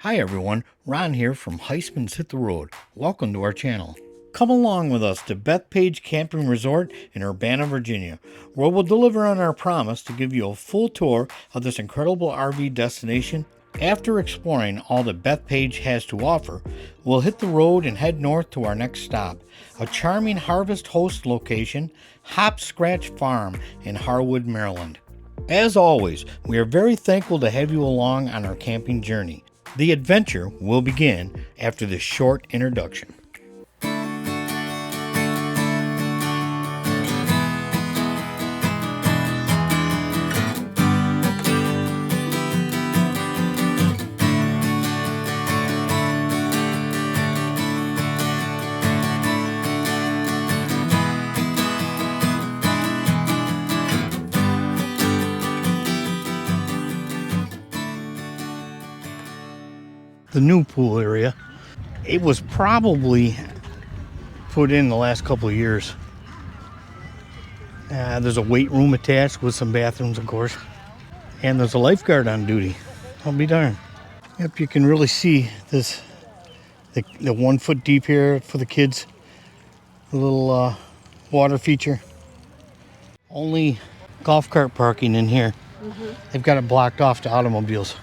Hi everyone, Ron here from HEISTMAN'S Hit the Road. Welcome to our channel. Come along with us to BETHPAGE Camping Resort in Urbanna, Virginia, where we'll deliver on our promise to give you a full tour of this incredible RV destination. After exploring all that BETHPAGE has to offer, we'll hit the road and head north to our next stop, a charming Harvest Host location, HOPSCRATCH FARM in Harwood, Maryland. As always, we are very thankful to have you along on our camping journey. The adventure will begin after this short introduction. The new pool area, it was probably put in the last couple of years. There's a weight room attached with some bathrooms, of course, and there's a lifeguard on duty. I'll be darned. Yep, you can really see this, the 1 foot deep here for the kids, a little water feature. Only golf cart parking in here. They've got it blocked off to automobiles.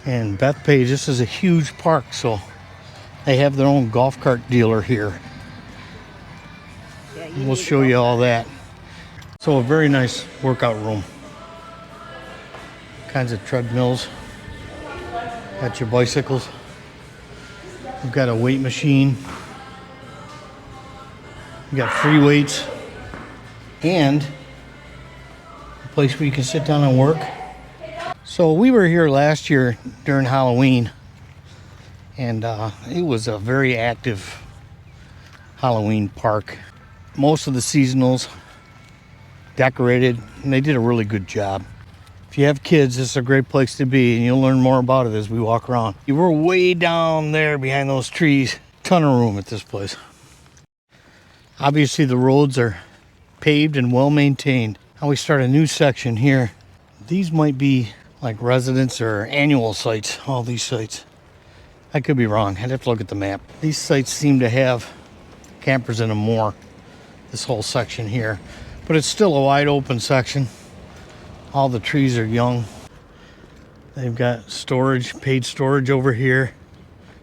And BETHPAGE, this is a huge park, so they have their own golf cart dealer here. Yeah, we'll show you all that. So a very nice workout room. Kinds of treadmills. Got your bicycles. You've got a weight machine. You got free weights. And a place where you can sit down and work. So we were here last year during Halloween, and it was a very active Halloween park. Most of the seasonals decorated, and they did a really good job. If you have kids, this is a great place to be, and you'll learn more about it as we walk around. You were way down there behind those trees. Ton of room at this place. Obviously the roads are paved and well maintained. Now we start a new section here. These might be like residence or annual sites, all these sites. I could be wrong, I'd have to look at the map. These sites seem to have campers in them more, this whole section here. But it's still a wide open section. All the trees are young. They've got storage, paid storage over here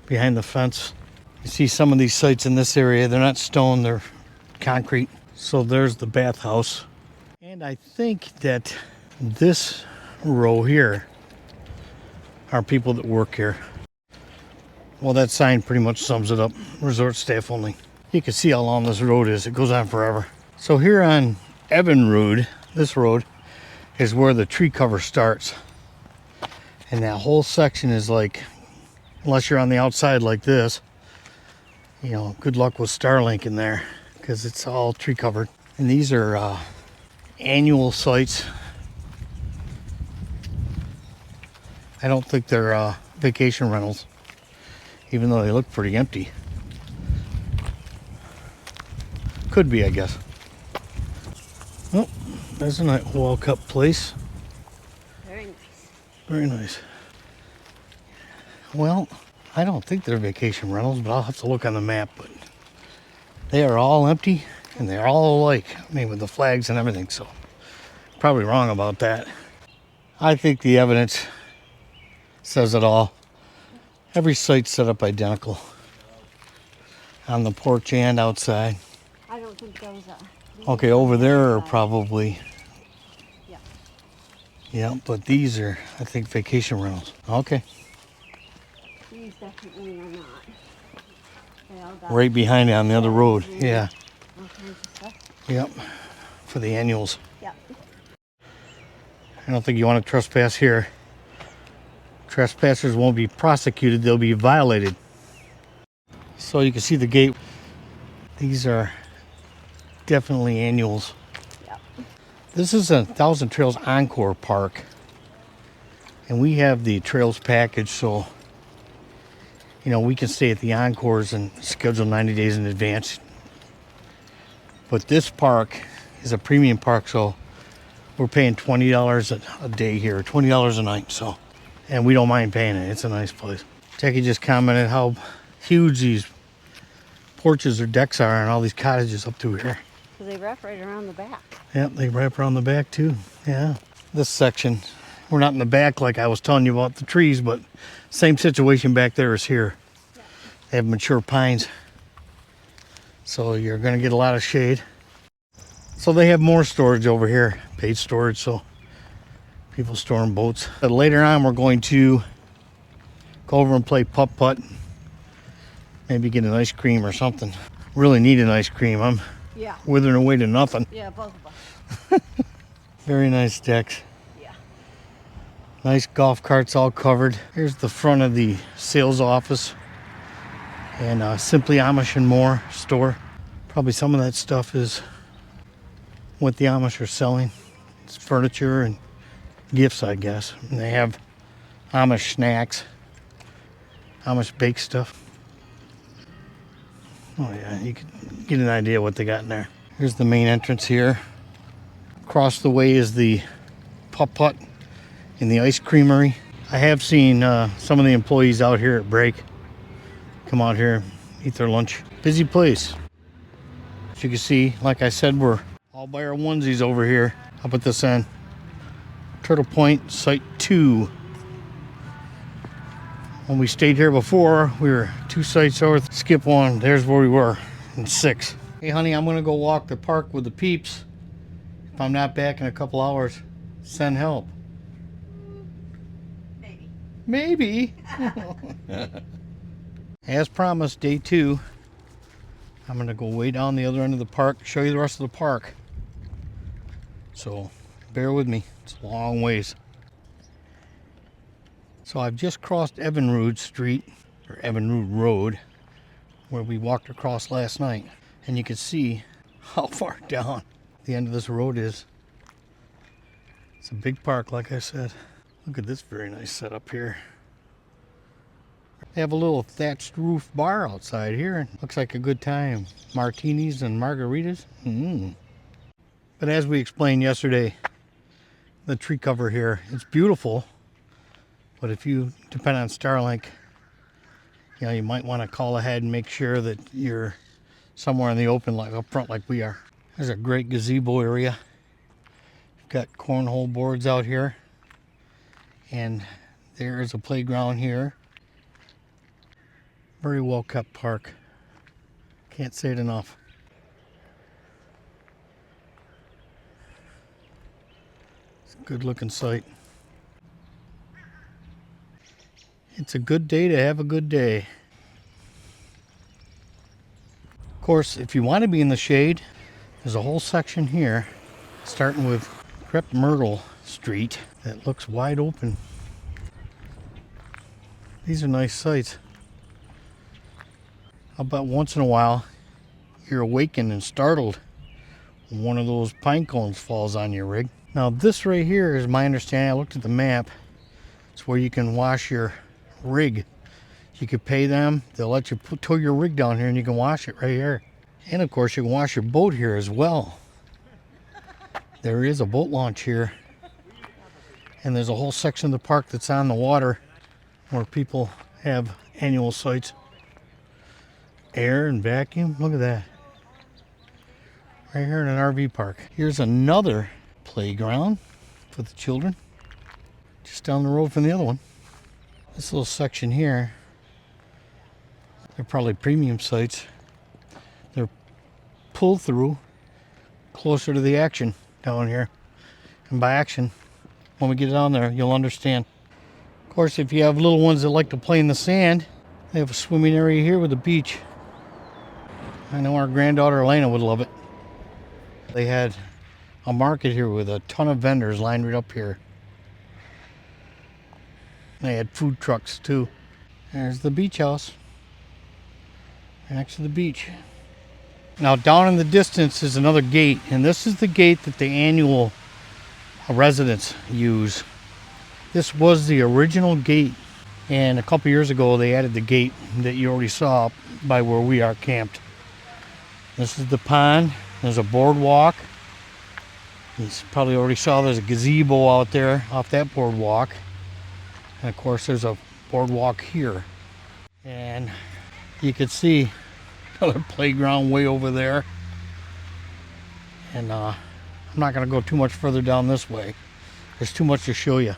behind the fence. You see some of these sites in this area, they're not stone, they're concrete. So there's the bathhouse. And I think that this row here are people that work here. Well, that sign pretty much sums it up. Resort staff only. You can see how long this road is. It goes on forever. So here on Evan Road, this road is where the tree cover starts. And that whole section is like, unless you're on the outside like this, you know, good luck with Starlink in there because it's all tree covered. And these are annual sites. I don't think they're vacation rentals, even though they look pretty empty. Could be, I guess. Oh, there's a nice well-kept place. Very nice. Very nice. Well, I don't think they're vacation rentals, but I'll have to look on the map. But they are all empty, and they're all alike. I mean, with the flags and everything, so probably wrong about that. I think the evidence says it all. Every site's set up identical on the porch and outside. I don't think those are. Okay, over there are probably. Yeah. Yeah, but these are, I think, vacation rentals. Okay. These definitely are not. They all got Right behind it on the other road. Yeah. all kinds of stuff. Yep. For the annuals. Yeah. I don't think you want to trespass here. Trespassers won't be prosecuted, they'll be violated. So you can see the gate. These are definitely annuals. Yep. This is a Thousand Trails Encore Park. And we have the Trails package, so you know, we can stay at the Encores and schedule 90 days in advance. But this park is a premium park, so we're paying $20 a day here, $20 a night. So and we don't mind paying it. It's a nice place. Jackie just commented how huge these porches or decks are and all these cottages up through here. So they wrap right around the back. Yep, they wrap around the back too. Yeah. This section, we're not in the back like I was telling you about the trees, but same situation back there as here. Yeah. They have mature pines, so you're going to get a lot of shade. So they have more storage over here, paid storage, so people storing boats. But later on, we're going to go over and play putt-putt. Maybe get an ice cream or something. Really need an ice cream. I'm withering away to nothing. Yeah, both of us. Very nice decks. Yeah. Nice golf carts all covered. Here's the front of the sales office and Simply Amish and More store. Probably some of that stuff is what the Amish are selling. It's furniture and gifts, I guess. And they have Amish snacks, Amish baked stuff. Oh yeah, you can get an idea what they got in there. Here's the main entrance here. Across the way is the PUTT-PUTT in the ice creamery. I have seen some of the employees out here at break come out here, eat their lunch. Busy place. As you can see, like I said, we're all by our onesies over here up at this end. Turtle Point, Site 2. When we stayed here before, we were 2 sites north. Skip one, there's where we were, in 6. Hey honey, I'm gonna go walk the park with the peeps. If I'm not back in a couple hours, send help. Maybe. As promised, day 2. I'm gonna go way down the other end of the park, show you the rest of the park. So bear with me, it's a long ways. So I've just crossed Evinrude Street, or Evinrude Road, where we walked across last night. And you can see how far down the end of this road is. It's a big park, like I said. Look at this very nice setup here. They have a little thatched roof bar outside here. Looks like a good time. Martinis and margaritas. But as we explained yesterday, the tree cover here, it's beautiful. But if you depend on Starlink, you know, you might want to call ahead and make sure that you're somewhere in the open, like up front like we are. There's a great gazebo area. You've got cornhole boards out here. And there is a playground here. Very well kept park. Can't say it enough. It's a good looking site. It's a good day to have a good day. Of course, if you want to be in the shade, there's a whole section here, starting with Crep Myrtle Street, that looks wide open. These are nice sights. I'll bet once in a while you're awakened and startled when one of those pine cones falls on your rig. Now this right here is my understanding. I looked at the map. It's where you can wash your rig. You could pay them, they'll let you tow your rig down here and you can wash it right here. And of course you can wash your boat here as well. There is a boat launch here, and there's a whole section of the park that's on the water where people have annual sites. Air and vacuum, look at that. Right here in an RV park. Here's another playground for the children, just down the road from the other one. This little section here, they're probably premium sites. They're pull through closer to the action down here. And by action, when we get down there, you'll understand. Of course, if you have little ones that like to play in the sand, they have a swimming area here with a beach. I know our granddaughter Elena would love it. They had a market here with a ton of vendors lined right up here. They had food trucks too. There's the beach house next to the beach. Now down in the distance is another gate, and this is the gate that the annual residents use. This was the original gate, and a couple years ago they added the gate that you already saw by where we are camped. This is the pond. There's a boardwalk. You probably already saw there's a gazebo out there off that boardwalk. And of course there's a boardwalk here. And you can see another playground way over there. And I'm not going to go too much further down this way. There's too much to show you.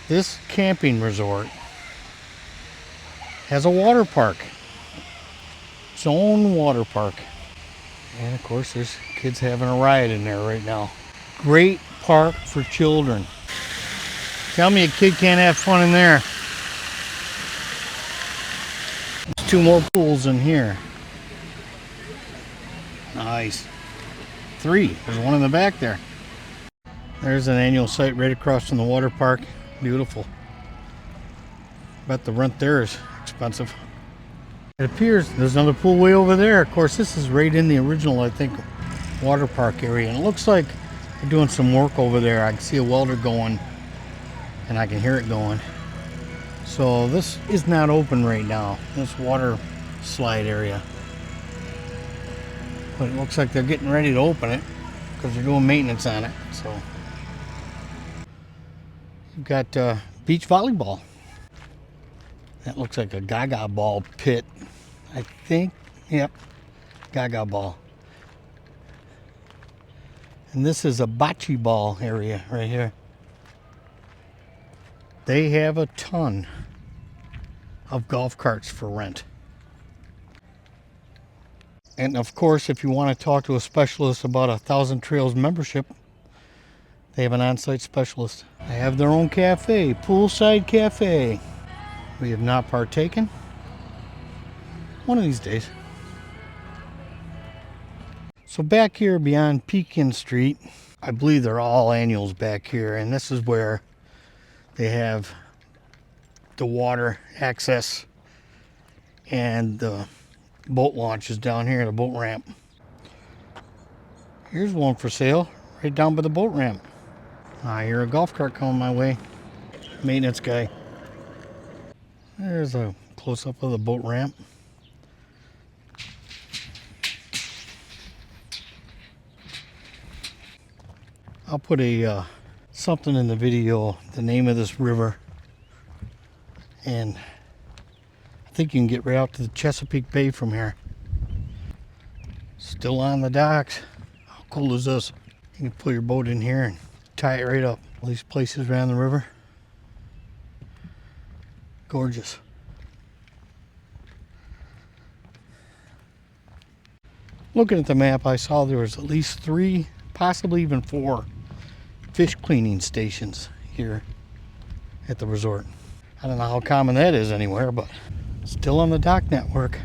This camping resort has a water park. Its own water park. And of course there's kids having a riot in there right now. Great park for children. Tell me a kid can't have fun in there. There's 2 more pools in here. Nice. 3. There's one in the back there. There's an annual site right across from the water park. Beautiful. Bet the rent there is expensive. It appears there's another pool way over there. Of course, this is right in the original, I think, water park area. And it looks like they're doing some work over there. I can see a welder going, and I can hear it going. So this is not open right now, this water slide area. But it looks like they're getting ready to open it because they're doing maintenance on it. So you've got beach volleyball. That looks like a gaga ball pit, I think. Yep, gaga ball. And this is a bocce ball area right here. They have a ton of golf carts for rent. And of course, if you want to talk to a specialist about a Thousand Trails membership, they have an on-site specialist. They have their own cafe, poolside cafe. We have not partaken. One of these days. So back here beyond Pekin Street, I believe they're all annuals back here, and this is where they have the water access and the boat launches down here, the boat ramp. Here's one for sale right down by the boat ramp. I hear a golf cart coming my way. Maintenance guy. There's a close-up of the boat ramp. I'll put a something in the video, the name of this river, and I think you can get right out to the Chesapeake Bay from here. Still on the docks. How cool is this? You can pull your boat in here and tie it right up. All these places around the river. Gorgeous. Looking at the map, I saw there was at least 3, possibly even 4 fish cleaning stations here at the resort. I don't know how common that is anywhere, but still on the dock network.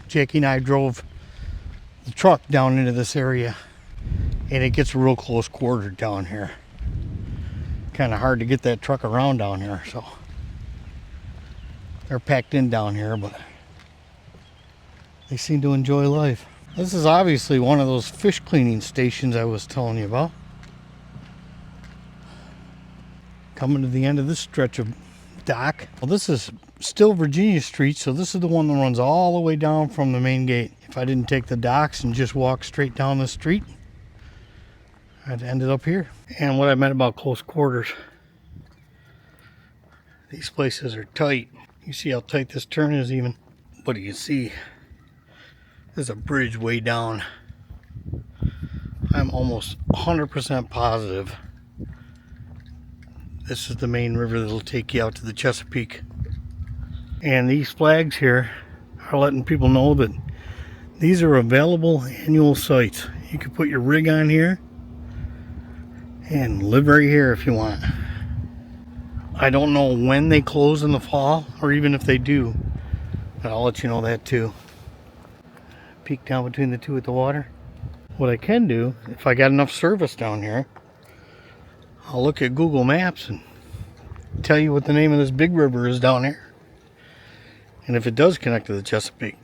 Jackie and I drove the truck down into this area, and it gets real close quartered down here. Kind of hard to get that truck around down here, so they're packed in down here, but they seem to enjoy life. This is obviously one of those fish cleaning stations I was telling you about. Coming to the end of this stretch of dock. Well, this is still Virginia Street, so this is the one that runs all the way down from the main gate. If I didn't take the docks and just walk straight down the street, I'd ended up here. And what I meant about close quarters, these places are tight. You see how tight this turn is even. But you can see there's a bridge way down. I'm almost 100% positive this is the main river that'll take you out to the Chesapeake. And these flags here are letting people know that these are available annual sites. You can put your rig on here and live right here if you want. I don't know when they close in the fall, or even if they do, but I'll let you know that too. Peek down between the two at the water. What I can do, if I got enough service down here, I'll look at Google Maps and tell you what the name of this big river is down here, and if it does connect to the Chesapeake.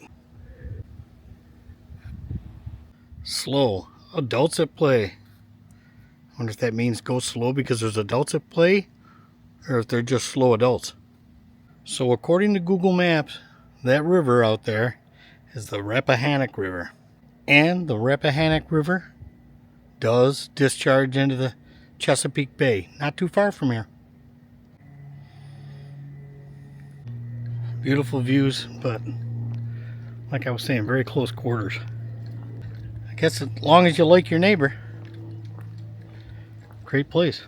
Slow. Adults at play. I wonder if that means go slow because there's adults at play, or if they're just slow adults. So according to Google Maps, that river out there is the Rappahannock River. And the Rappahannock River does discharge into the Chesapeake Bay. Not too far from here. Beautiful views, but like I was saying, very close quarters. I guess as long as you like your neighbor. Great place.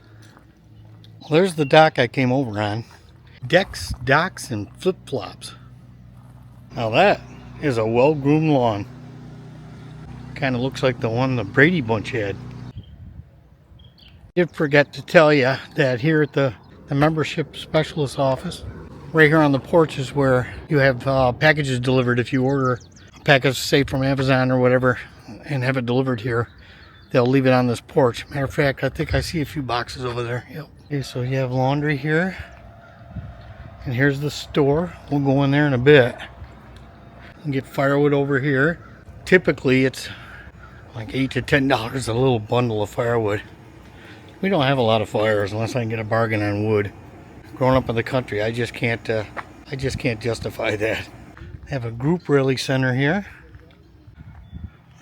Well, there's the dock I came over on. Decks, docks, and flip-flops. Now that is a well-groomed lawn. Kind of looks like the one the Brady Bunch had. Did forget to tell you that here at the membership specialist office, right here on the porch is where you have packages delivered. If you order a package, say from Amazon or whatever, and have it delivered here, they'll leave it on this porch. Matter of fact, I think I see a few boxes over there. Yep. Okay, so you have laundry here. And here's the store. We'll go in there in a bit and get firewood over here. Typically, it's like $8 to $10 a little bundle of firewood. We don't have a lot of fires unless I can get a bargain on wood. Growing up in the country, I just can't justify that. They have a group rally center here,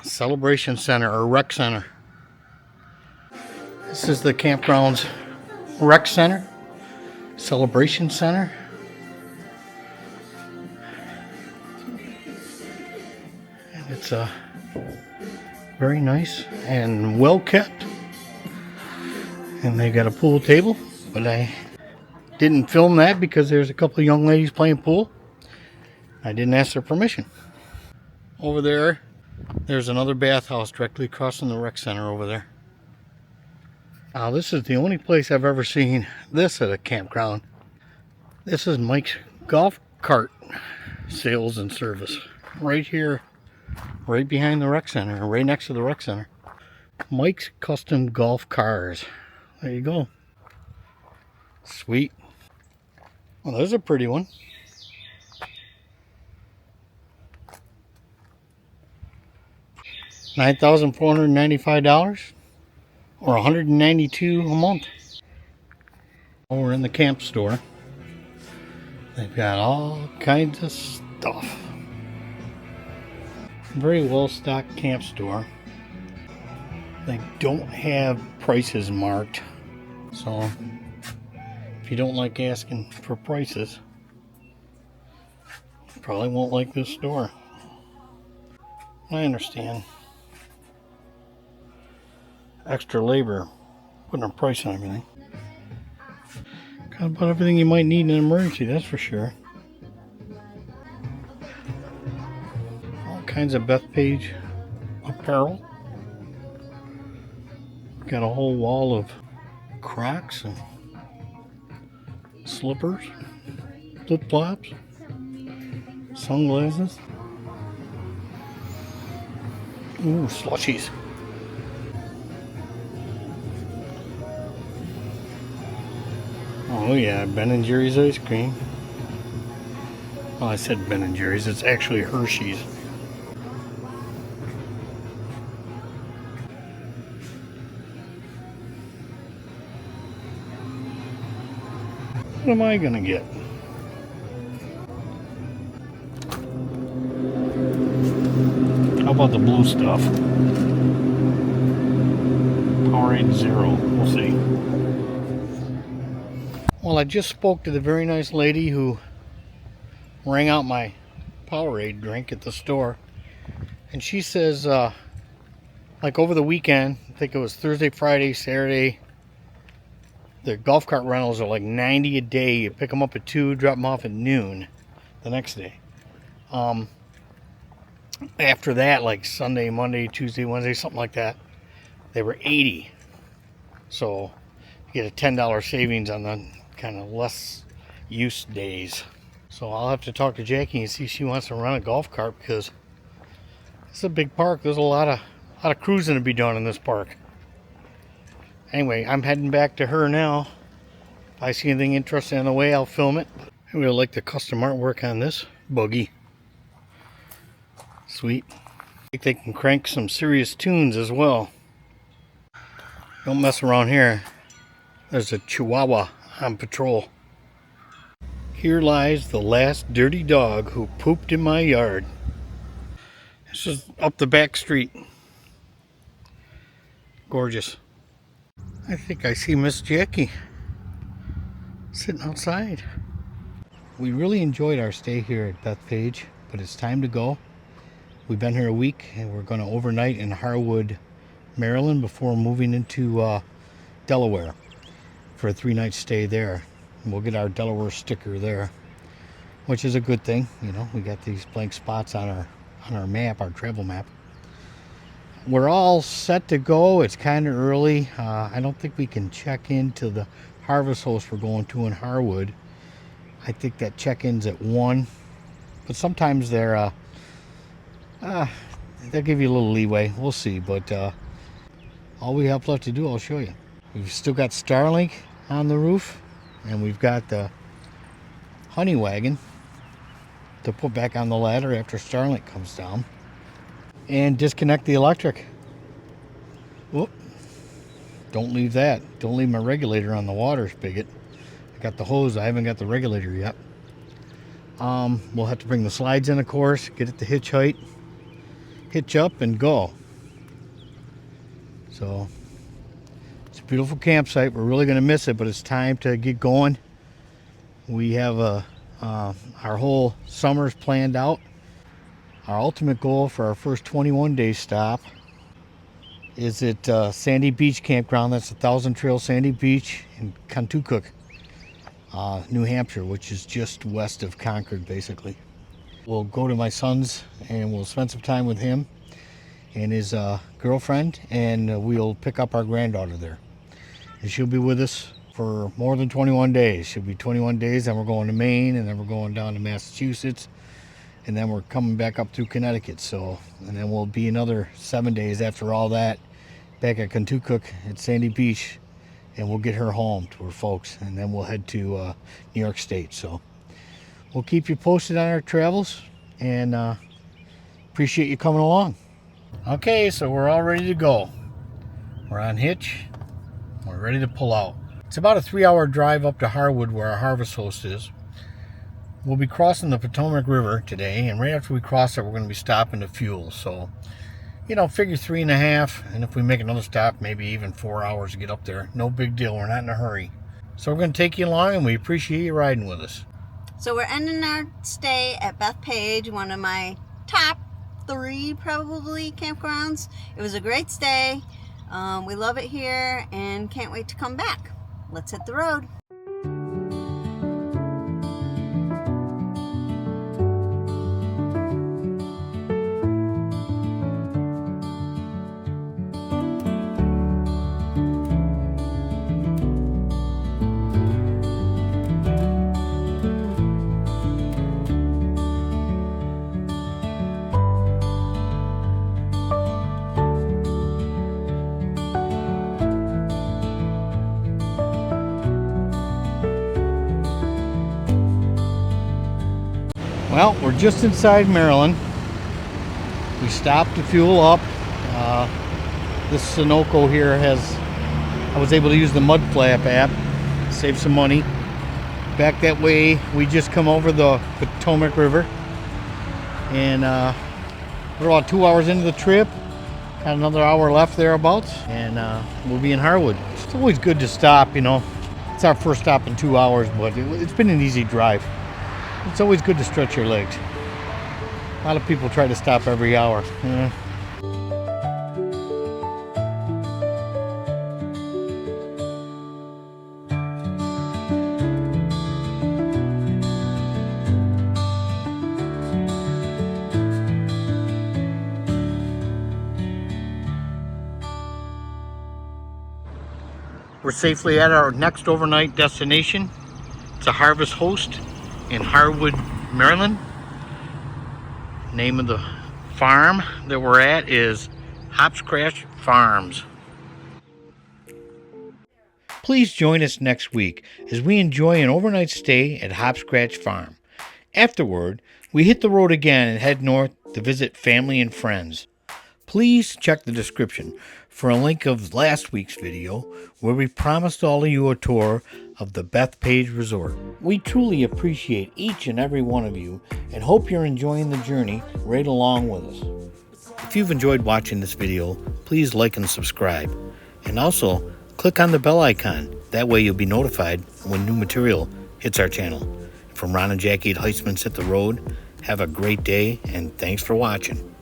a celebration center or rec center. This is the campground's rec center, celebration center. And it's very nice and well kept. And they got a pool table, but I didn't film that because there's a couple of young ladies playing pool. I didn't ask their permission. Over there, there's another bathhouse directly across from the rec center over there. Now this is the only place I've ever seen this at a campground. This is Mike's golf cart sales and service. Right here, right behind the rec center, right next to the rec center. Mike's Custom Golf Cars. There you go. Sweet. Well, there's a pretty one. $9,495 or $192 a month. Oh, we're in the camp store. They've got all kinds of stuff. Very well stocked camp store. They don't have prices marked, so if you don't like asking for prices, you probably won't like this store. I understand. Extra labor, putting a price on everything. Got about everything you might need in an emergency, that's for sure. All kinds of Bethpage apparel. Got a whole wall of Crocs and slippers, flip-flops, sunglasses. Ooh, slushies. Oh yeah, Ben & Jerry's ice cream. Well, I said Ben & Jerry's, it's actually Hershey's. What am I gonna get? How about the blue stuff? Powerade Zero. We'll see. Well, I just spoke to the very nice lady who rang out my Powerade drink at the store, and she says, like over the weekend, I think it was Thursday, Friday, Saturday, the golf cart rentals are like $90 a day. You pick them up at 2, drop them off at noon the next day. After that, like Sunday, Monday, Tuesday, Wednesday, something like that, they were $80. So you get a $10 savings on the kind of less use days. So I'll have to talk to Jackie and see if she wants to run a golf cart, because it's a big park. There's a lot of cruising to be done in this park. Anyway, I'm heading back to her now. If I see anything interesting on the way, I'll film it. I really like the custom artwork on this buggy. Sweet. I think they can crank some serious tunes as well. Don't mess around here. There's a Chihuahua on patrol. Here lies the last dirty dog who pooped in my yard. This is up the back street. gorgeous. I think I see Miss Jacki sitting outside. We really enjoyed our stay here at Bethpage, but it's time to go. We've been here a week and we're going to overnight in Harwood, Maryland before moving into Delaware for a 3-night stay there. And we'll get our Delaware sticker there, which is a good thing. You know, we got these blank spots on our map, our travel map. We're all set to go. It's kind of early. I don't think we can check into the harvest host we're going to in Harwood. I think that check-in's at 1, but sometimes they'll give you a little leeway. We'll see, but all we have left to do, I'll show you. We've still got Starlink on the roof, and we've got the honey wagon to put back on the ladder after Starlink comes down, and disconnect the electric. Whoop. Don't leave that. Don't leave my regulator on the water spigot. I got the hose. I haven't got the regulator yet. We'll have to bring the slides in, of course, get it to hitch height, hitch up, and go. So it's a beautiful campsite. We're really going to miss it, but it's time to get going. We have our whole summer's planned out. Our ultimate goal for our first 21-day stop is at Sandy Beach Campground. That's 1,000 Trail Sandy Beach in Kentucky, New Hampshire, which is just west of Concord, basically. We'll go to my son's and we'll spend some time with him and his girlfriend, and we'll pick up our granddaughter there. And she'll be with us for more than 21 days. She'll be 21 days, then we're going to Maine, and then we're going down to Massachusetts, and then we're coming back up through Connecticut. So, and then we'll be another 7 days after all that back at Kentucky at Sandy Beach, and we'll get her home to her folks, and then we'll head to New York State. So we'll keep you posted on our travels, and appreciate you coming along. Okay, so we're all ready to go. We're on hitch. We're ready to pull out. It's about a 3-hour drive up to Harwood, where our harvest host is. We'll be crossing the Potomac River today, and right after we cross it, we're going to be stopping to fuel. So, you know, figure 3.5, and if we make another stop, maybe even 4 hours to get up there. No big deal. We're not in a hurry. So we're going to take you along, and we appreciate you riding with us. So we're ending our stay at Bethpage, one of my top 3 probably campgrounds. It was a great stay. We love it here and can't wait to come back. Let's hit the road. Well, we're just inside Maryland. We stopped to fuel up. This Sunoco here I was able to use the Mud Flap app, save some money. Back that way, we just come over the Potomac River, and we're about 2 hours into the trip. Got another hour left thereabouts, and we'll be in Harwood. It's always good to stop, you know. It's our first stop in 2 hours, but it's been an easy drive. It's always good to stretch your legs. A lot of people try to stop every hour. We're safely at our next overnight destination. It's a harvest host in Harwood, Maryland. Name of the farm that we're at is HOPSCRATCH Farms. Please join us next week as we enjoy an overnight stay at HOPSCRATCH Farm. Afterward, we hit the road again and head north to visit family and friends. Please check the description for a link of last week's video where we promised all of you a tour of the Bethpage Resort. We truly appreciate each and every one of you and hope you're enjoying the journey right along with us. If you've enjoyed watching this video, please like and subscribe. And also, click on the bell icon. That way you'll be notified when new material hits our channel. From Rohn and Jacki at HEISTMAN'S Hit the Road, have a great day, and thanks for watching.